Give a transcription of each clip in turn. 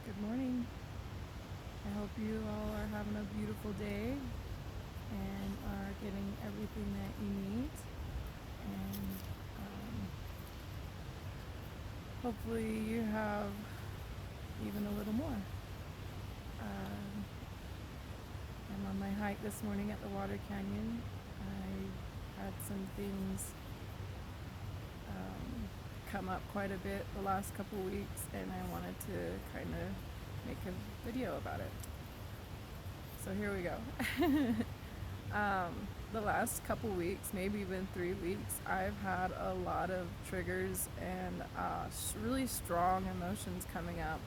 Good morning. I hope you all are having a beautiful day and are getting everything that you need. And hopefully, you have even a little more. Um, I'm on my hike this morning at the Water Canyon. I had some things come up quite a bit the last couple weeks, and I wanted to kind of make a video about it. So here we go. The last couple weeks, maybe even 3 weeks, I've had a lot of triggers and really strong emotions coming up,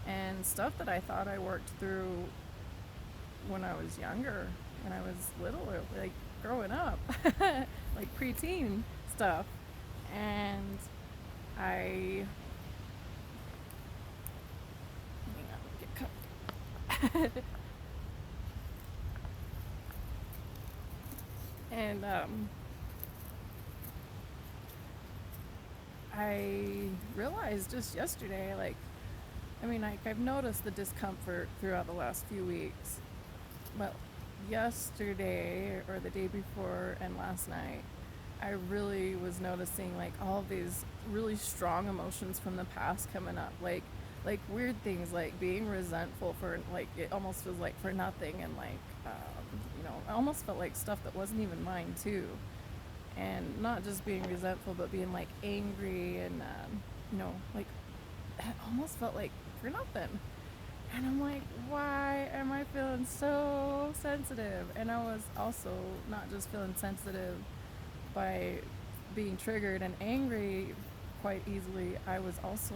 and stuff that I thought I worked through when I was younger, when I was little, or like growing up, like preteen stuff. And I, hang on, get cut. And I realized just yesterday, I've noticed the discomfort throughout the last few weeks, but yesterday or the day before and last night, I really was noticing like all of these really strong emotions from the past coming up, like weird things like being resentful for like it almost was like for nothing, and I almost felt like stuff that wasn't even mine too, and not just being resentful but being like angry and like it almost felt like for nothing. And I'm like, why am I feeling so sensitive? And I was also not just feeling sensitive by being triggered and angry quite easily, I was also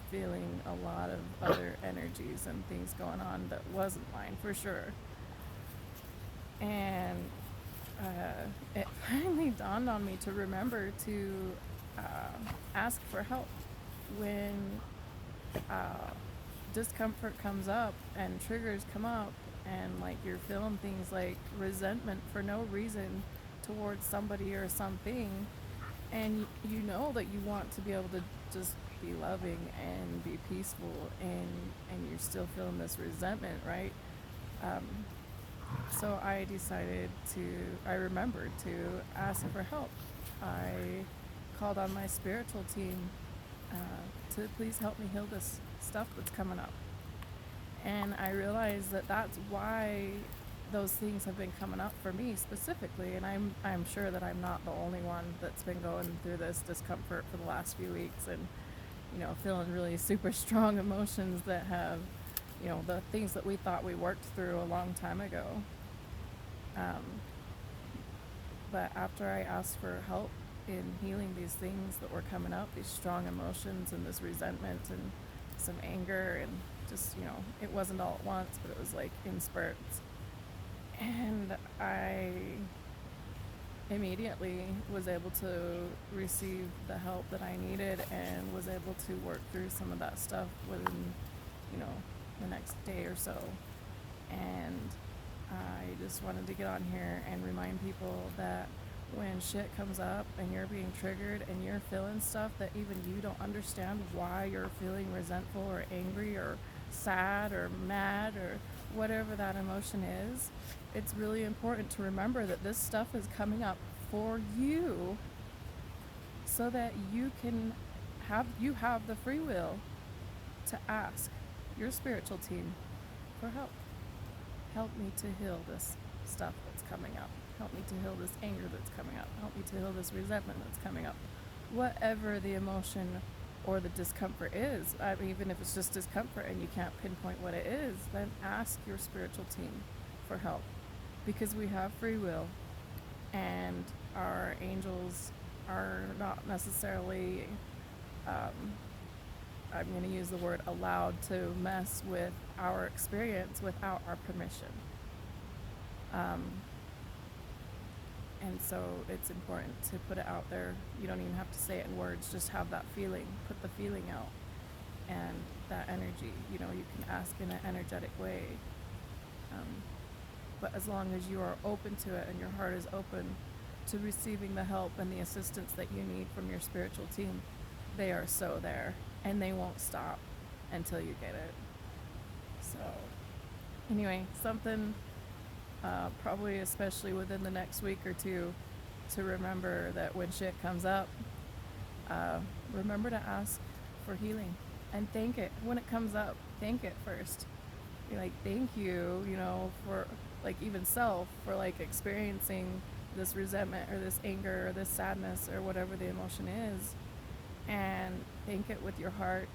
feeling a lot of other energies and things going on that wasn't mine for sure. And it finally dawned on me to remember to uh, ask for help when uh, discomfort comes up and triggers come up, and like you're feeling things like resentment for no reason towards somebody or something, and you know that you want to be able to just be loving and be peaceful, and you're still feeling this resentment, right? um, so I remembered to ask for help. I called on my spiritual team to please help me heal this stuff that's coming up. And I realized that that's why those things have been coming up for me specifically. And I'm sure that I'm not the only one that's been going through this discomfort for the last few weeks, and feeling really super strong emotions that have, the things that we thought we worked through a long time ago. Um, but after I asked for help in healing these things that were coming up, these strong emotions and this resentment and some anger, and just, it wasn't all at once, but it was like in spurts. And I immediately was able to receive the help that I needed and was able to work through some of that stuff within, you know, the next day or so. And I just wanted to get on here and remind people that when shit comes up and you're being triggered and you're feeling stuff that even you don't understand why you're feeling resentful or angry or sad or mad or whatever that emotion is, it's really important to remember that this stuff is coming up for you, so that you have the free will to ask your spiritual team for help. Help me to heal this stuff that's coming up. Help me to heal this anger that's coming up. Help me to heal this resentment that's coming up. Whatever the emotion or the discomfort is, even if it's just discomfort and you can't pinpoint what it is, then ask your spiritual team for help, because we have free will, and our angels are not necessarily, I'm going to use the word allowed, to mess with our experience without our permission. Um, and so it's important to put it out there. You don't even have to say it in words, just have that feeling, put the feeling out, and that energy, you can ask in an energetic way. But as long as you are open to it and your heart is open to receiving the help and the assistance that you need from your spiritual team, they are so there, and they won't stop. until you get it. So, anyway, something probably especially within the next week or two to remember that when shit comes up, uh, remember to ask for healing and thank it when it comes up. Thank it first. Be like, thank you, for like even self for like experiencing this resentment or this anger or this sadness or whatever the emotion is, and thank it with your heart,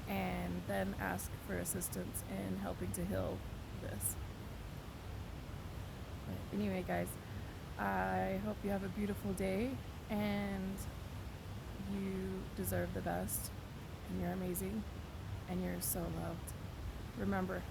and then ask for assistance in helping to heal this. But anyway, guys, I hope you have a beautiful day, and you deserve the best, and you're amazing, and you're so loved. Remember,